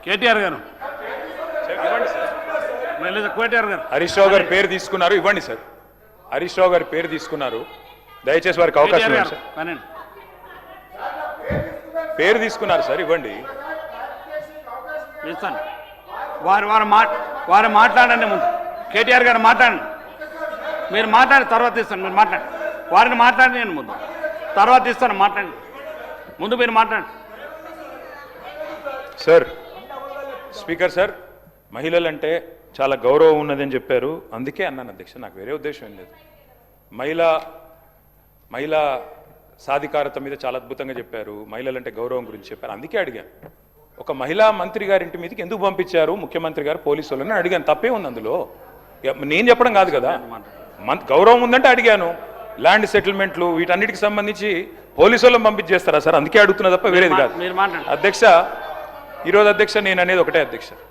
కేటీఆర్ గారు కేటీఆర్ గారు హరీష్ రావు గారి పేరు తీసుకున్నారు, ఇవ్వండి సార్. హరీష్ రావు గారి పేరు తీసుకున్నారు, దయచేసి వారికి అవకాశం ఇవ్వండి సార్. పేరు తీసుకున్నారు సార్, ఇవ్వండి. ఇస్తాను. వారు మాట్లాడండి ముందు. కేటీఆర్ గారు మాట్లాడండి. మీరు మాట్లాడి తర్వాత ఇస్తాను. మీరు మాట్లాడండి. వారిని మాట్లాడి నేను ముందు తర్వాత ఇస్తాను. మాట్లాడండి ముందు, మీరు మాట్లాడండి సార్. స్పీకర్ సార్, మహిళలంటే చాలా గౌరవం ఉన్నదని చెప్పారు, అందుకే అన్నాను అధ్యక్ష, నాకు వేరే ఉద్దేశం ఏం లేదు. మహిళా సాధికారత మీద చాలా అద్భుతంగా చెప్పారు, మహిళలంటే గౌరవం గురించి చెప్పారు, అందుకే అడిగాను. ఒక మహిళా మంత్రి గారింటి మీదకి ఎందుకు పంపించారు ముఖ్యమంత్రి గారు పోలీసు వాళ్ళని అడిగాను, తప్పే ఉంది అందులో. నేను చెప్పడం కాదు కదా, గౌరవం ఉందంటే అడిగాను. ల్యాండ్ సెటిల్మెంట్లు వీటన్నిటికి సంబంధించి పోలీసు వాళ్ళని పంపించేస్తారా సార్, అందుకే అడుగుతున్నా తప్ప వేరేది కాదు. అధ్యక్ష, ఈరోజు అధ్యక్ష నేను అనేది ఒకటే అధ్యక్ష, 1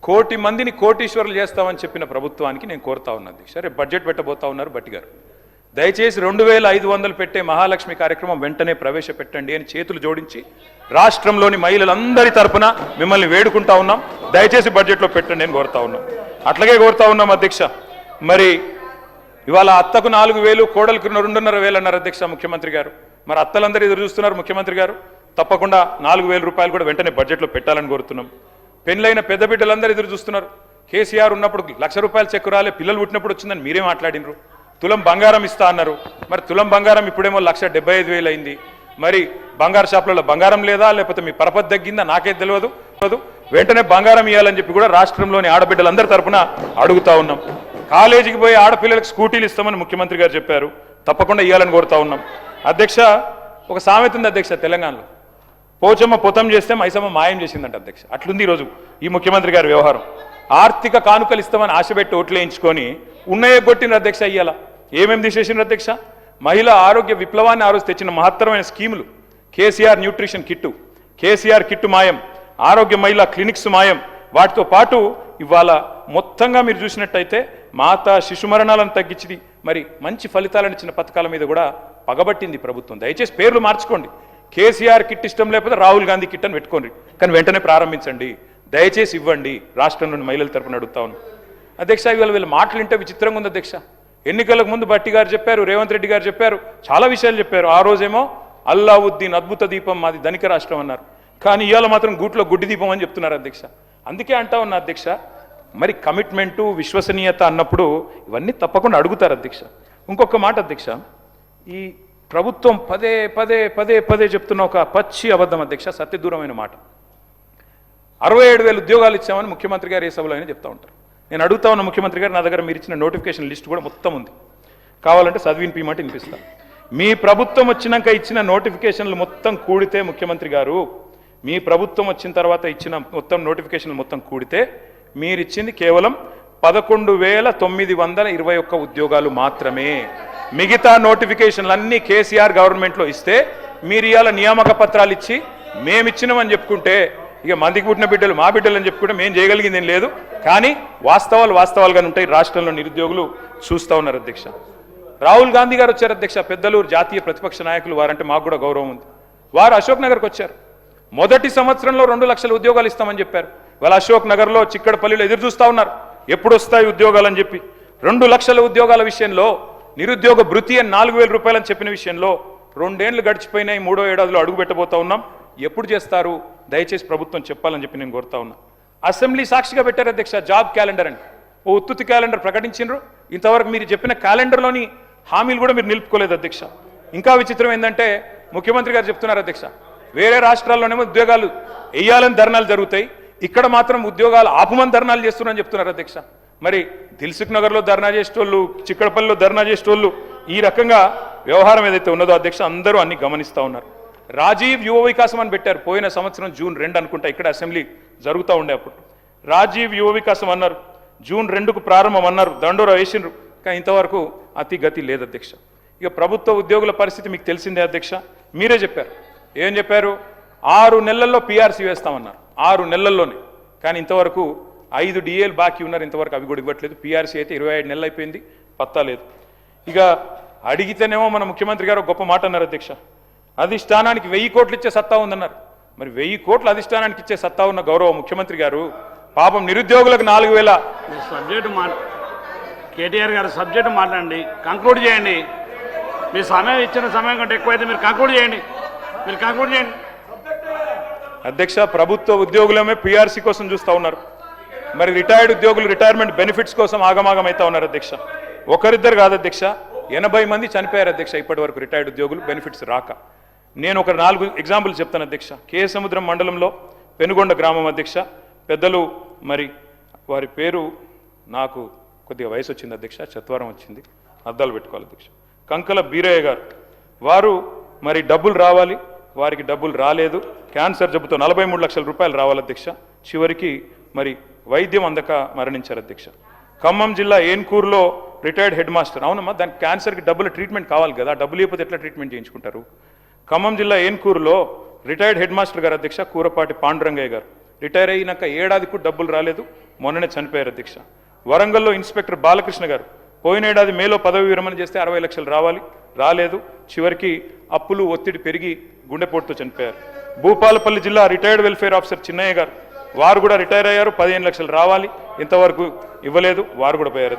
కోటి మందిని కోటీశ్వరులు చేస్తామని చెప్పిన ప్రభుత్వానికి నేను కోరుతా ఉన్నా అధ్యక్ష. రేపు బడ్జెట్ పెట్టబోతా ఉన్నారు భట్టి గారు, దయచేసి 2500 పెట్టే మహాలక్ష్మి కార్యక్రమం వెంటనే ప్రవేశపెట్టండి అని చేతులు జోడించి రాష్ట్రంలోని మహిళలందరి తరపున మిమ్మల్ని వేడుకుంటా ఉన్నాం. దయచేసి బడ్జెట్లో పెట్టండి అని కోరుతా ఉన్నాం. అట్లాగే కోరుతా ఉన్నాం అధ్యక్ష. మరి ఇవాళ అత్తకు 4000, కోడలకు 2,500 అన్నారు అధ్యక్ష ముఖ్యమంత్రి గారు. మరి అత్తలందరూ ఎదురు చూస్తున్నారు ముఖ్యమంత్రి గారు, తప్పకుండా 4000 రూపాయలు కూడా వెంటనే బడ్జెట్లో పెట్టాలని కోరుతున్నాం. పెళ్ళైన పెద్ద బిడ్డలందరూ ఎదురు చూస్తున్నారు. కేసీఆర్ ఉన్నప్పుడు 1,00,000 రూపాయలు చెక్కు రాలే, పిల్లలు పుట్టినప్పుడు వచ్చిందని మీరే మాట్లాడినరు. తులం బంగారం ఇస్తా అన్నారు, మరి తులం బంగారం ఇప్పుడేమో 1,75,000 అయింది. మరి బంగారు షాపులలో బంగారం లేదా, లేకపోతే మీ పరపతి తగ్గిందా నాకే తెలియదు. వెంటనే బంగారం ఇవ్వాలని చెప్పి కూడా రాష్ట్రంలోని ఆడబిడ్డలందరి తరఫున అడుగుతా ఉన్నాం. కాలేజీకి పోయి ఆడపిల్లలకు స్కూటీలు ఇస్తామని ముఖ్యమంత్రి గారు చెప్పారు, తప్పకుండా ఇవ్వాలని కోరుతా ఉన్నాం. అధ్యక్ష, ఒక సామెత ఉంది అధ్యక్ష తెలంగాణలో, పోచమ్మ పొతం చేస్తే మైసమ్మ మాయం చేసిందంట అధ్యక్ష. అట్లుంది ఈరోజు ఈ ముఖ్యమంత్రి గారి వ్యవహారం. ఆర్థిక కానుకలు ఇస్తామని ఆశపెట్టి ఓట్లు వేయించుకొని ఉన్నయే కొట్టిన అధ్యక్ష. ఇయ్యాల ఏమేమి తీసేసిన అధ్యక్ష? మహిళా ఆరోగ్య విప్లవాన్ని ఆ రోజు తెచ్చిన మహత్తరమైన స్కీములు, KCR nutrition kit, KCR kit మాయం, ఆరోగ్య మహిళా క్లినిక్స్ మాయం. వాటితో పాటు ఇవాళ మొత్తంగా మీరు చూసినట్టయితే మాతా శిశు మరణాలను తగ్గించింది, మరి మంచి ఫలితాలను ఇచ్చిన పథకాల మీద కూడా పగబట్టింది ప్రభుత్వం. దయచేసి పేర్లు మార్చుకోండి. కేసీఆర్ కిట్ ఇష్టం లేకపోతే రాహుల్ గాంధీ కిట్ అని పెట్టుకోండి, కానీ వెంటనే ప్రారంభించండి, దయచేసి ఇవ్వండి. రాష్ట్రంలోని మహిళల తరపున అడుగుతా ఉన్నాను అధ్యక్ష. ఇవాళ వీళ్ళ మాటలు వింటే విచిత్రంగా ఉంది అధ్యక్ష. ఎన్నికలకు ముందు భట్టి గారు చెప్పారు, రేవంత్ రెడ్డి గారు చెప్పారు, చాలా విషయాలు చెప్పారు. ఆ రోజేమో అల్లావుద్దీన్ అద్భుత దీపం మాది ధనిక రాష్ట్రం అన్నారు, కానీ ఇవాళ మాత్రం గూట్లో గుడ్డి దీపం అని చెప్తున్నారు అధ్యక్ష. అందుకే అంటా ఉన్నా అధ్యక్ష, మరి కమిట్మెంటు విశ్వసనీయత అన్నప్పుడు ఇవన్నీ తప్పకుండా అడుగుతారు అధ్యక్ష. ఇంకొక మాట అధ్యక్ష, ఈ ప్రభుత్వం పదే పదే పదే పదే చెప్తున్న ఒక పచ్చి అబద్ధం అధ్యక్ష, సత్యదూరమైన మాట. 67,000 ఉద్యోగాలు ఇచ్చామని ముఖ్యమంత్రి గారు ఏ సభలో అయినా చెప్తా ఉంటారు. నేను అడుగుతా ఉన్న ముఖ్యమంత్రి గారు, నా దగ్గర మీరు ఇచ్చిన నోటిఫికేషన్ లిస్ట్ కూడా మొత్తం ఉంది, కావాలంటే చదివినిపిమాట వినిపిస్తాను. మీ ప్రభుత్వం వచ్చినాక ఇచ్చిన నోటిఫికేషన్లు మొత్తం కూడితే ముఖ్యమంత్రి గారు, మీ ప్రభుత్వం వచ్చిన తర్వాత ఇచ్చిన మొత్తం నోటిఫికేషన్లు మొత్తం కూడితే మీరు ఇచ్చింది కేవలం 11,921 ఉద్యోగాలు మాత్రమే. మిగతా నోటిఫికేషన్లు అన్నీ కేసీఆర్ గవర్నమెంట్లో ఇస్తే మీరు ఇవాళ నియామక పత్రాలు ఇచ్చి మేమిచ్చినామని చెప్పుకుంటే, ఇక మందికి పుట్టిన బిడ్డలు మా బిడ్డలు అని చెప్పుకుంటే మేము చేయగలిగింది ఏం లేదు. కానీ వాస్తవాలుగానే ఉంటాయి. రాష్ట్రంలో నిరుద్యోగులు చూస్తూ ఉన్నారు అధ్యక్ష. రాహుల్ గాంధీ గారు వచ్చారు అధ్యక్ష, పెద్దలు జాతీయ ప్రతిపక్ష నాయకులు, వారంటే మాకు కూడా గౌరవం ఉంది. వారు అశోక్ నగర్కి వచ్చారు. మొదటి సంవత్సరంలో 2 లక్షల ఉద్యోగాలు ఇస్తామని చెప్పారు. వాళ్ళ అశోక్ నగర్లో చిక్కడపల్లిలో ఎదురు చూస్తూ ఉన్నారు, ఎప్పుడు వస్తాయి ఉద్యోగాలు అని చెప్పి. 2 లక్షల ఉద్యోగాల విషయంలో, నిరుద్యోగ భృతి అని 4,000 రూపాయలని చెప్పిన విషయంలో 2 ఏళ్లు గడిచిపోయినాయి, 3వ ఏడాదిలో అడుగు పెట్టబోతా ఉన్నాం. ఎప్పుడు చేస్తారు దయచేసి ప్రభుత్వం చెప్పాలని చెప్పి నేను కోరుతా ఉన్నా. అసెంబ్లీ సాక్షిగా పెట్టారు అధ్యక్ష జాబ్ క్యాలెండర్ అని, ఓ ఉత్తుతి క్యాలెండర్ ప్రకటించారు. ఇంతవరకు మీరు చెప్పిన క్యాలెండర్లోని హామీలు కూడా మీరు నిలుపుకోలేదు అధ్యక్ష. ఇంకా విచిత్రం ఏంటంటే ముఖ్యమంత్రి గారు చెప్తున్నారు అధ్యక్ష, వేరే రాష్ట్రాల్లోనేమో ఉద్యోగాలు వేయాలని ధర్నాలు జరుగుతాయి, ఇక్కడ మాత్రం ఉద్యోగాలు ఆపుమని ధర్నాలు చేస్తున్నారని చెప్తున్నారు అధ్యక్ష. మరి దిల్సుఖ్ నగర్లో ధర్నా చేసేటోళ్ళు, చిక్కడపల్లిలో ధర్నా చేసేటోళ్ళు, ఈ రకంగా వ్యవహారం ఏదైతే ఉన్నదో అధ్యక్ష అందరూ అన్ని గమనిస్తూ ఉన్నారు. రాజీవ్ యువ వికాసం అని పెట్టారు, పోయిన సంవత్సరం జూన్ 2 అనుకుంటా ఇక్కడ అసెంబ్లీ జరుగుతూ ఉండే అప్పుడు రాజీవ్ యువ వికాసం అన్నారు, జూన్ 2కు ప్రారంభం అన్నారు, దండోరా వేసిండ్రు, కానీ ఇంతవరకు అతి గతి లేదు అధ్యక్ష. ఇక ప్రభుత్వ ఉద్యోగుల పరిస్థితి మీకు తెలిసిందే అధ్యక్ష, మీరే చెప్పారు. ఏం చెప్పారు? 6 నెలల్లో పీఆర్సీ వేస్తామన్నారు, 6 నెలల్లోనే. కానీ ఇంతవరకు 5 డిఏలు బాకీ ఉన్నారు, ఇంతవరకు అవి కూడా ఇవ్వట్లేదు. పీఆర్సీ అయితే 25 నెలలు అయిపోయింది, పత్తా లేదు. ఇక అడిగితేనేమో మన ముఖ్యమంత్రి గారు గొప్ప మాట అన్నారు అధ్యక్ష, అధిష్టానానికి 1000 కోట్లు ఇచ్చే సత్తా ఉందన్నారు. మరి 1000 కోట్ల అధిష్టానానికి ఇచ్చే సత్తా ఉన్న గౌరవ ముఖ్యమంత్రి గారు పాపం నిరుద్యోగులకు 4000 మీరు సబ్జెక్టు కేటీఆర్ గారు సబ్జెక్టు మాట్లాడండి, కంక్లూడ్ చేయండి. మీ సమయం ఇచ్చిన సమయం కంటే ఎక్కువైతే మీరు కంక్లూడ్ చేయండి. అధ్యక్ష, ప్రభుత్వ ఉద్యోగులమే పీఆర్సీ కోసం చూస్తూ ఉన్నారు. మరి రిటైర్డ్ ఉద్యోగులు రిటైర్మెంట్ బెనిఫిట్స్ కోసం ఆగమాగం అవుతా ఉన్నారు అధ్యక్ష. ఒకరిద్దరు కాదు అధ్యక్ష, 80 మంది చనిపోయారు అధ్యక్ష ఇప్పటి వరకు రిటైర్డ్ ఉద్యోగులు బెనిఫిట్స్ రాక. నేను ఒక 4 ఎగ్జాంపుల్ చెప్తాను అధ్యక్ష. కేసముద్రం మండలంలో పెనుగొండ గ్రామం అధ్యక్ష, పెద్దలు మరి వారి పేరు నాకు కొద్దిగా వయసు వచ్చింది అధ్యక్ష, చత్వారం వచ్చింది, అద్దాలు పెట్టుకోవాలి అధ్యక్ష. కంకల బీరయ్య గారు, వారు మరి డబ్బులు రావాలి, వారికి డబ్బులు రాలేదు. క్యాన్సర్ జబ్బుతో 43 లక్షల రూపాయలు రావాలి అధ్యక్ష. చివరికి మరి వైద్యం అందక మరణించారు అధ్యక్ష. ఖమ్మం జిల్లా ఏన్కూరులో రిటైర్డ్ హెడ్ మాస్టర్, అవునమ్మా దానికి క్యాన్సర్కి డబ్బుల ట్రీట్మెంట్ కావాలి కదా, డబ్బులు లేకపోతే ఎట్లా ట్రీట్మెంట్ చేయించుకుంటారు. ఖమ్మం జిల్లా ఏన్కూరులో రిటైర్డ్ హెడ్ మాస్టర్ గారు అధ్యక్ష, కూరపాటి పాండురంగయ్య గారు, రిటైర్ అయినాక ఏడాదికి డబ్బులు రాలేదు, మొన్ననే చనిపోయారు అధ్యక్ష. వరంగల్లో ఇన్స్పెక్టర్ బాలకృష్ణ గారు పోయిన ఏడాది మేలో పదవి విరమణ చేస్తే 60 లక్షలు రాలేదు, చివరికి అప్పులు ఒత్తిడి పెరిగి గుండెపోటుతో చనిపోయారు. భూపాలపల్లి జిల్లా రిటైర్డ్ వెల్ఫేర్ ఆఫీసర్ చిన్నయ్య గారు, వారు కూడా రిటైర్ అయ్యారు, 15 లక్షలు రావాలి, ఇంతవరకు ఇవ్వలేదు, వారు కూడా పోయారు.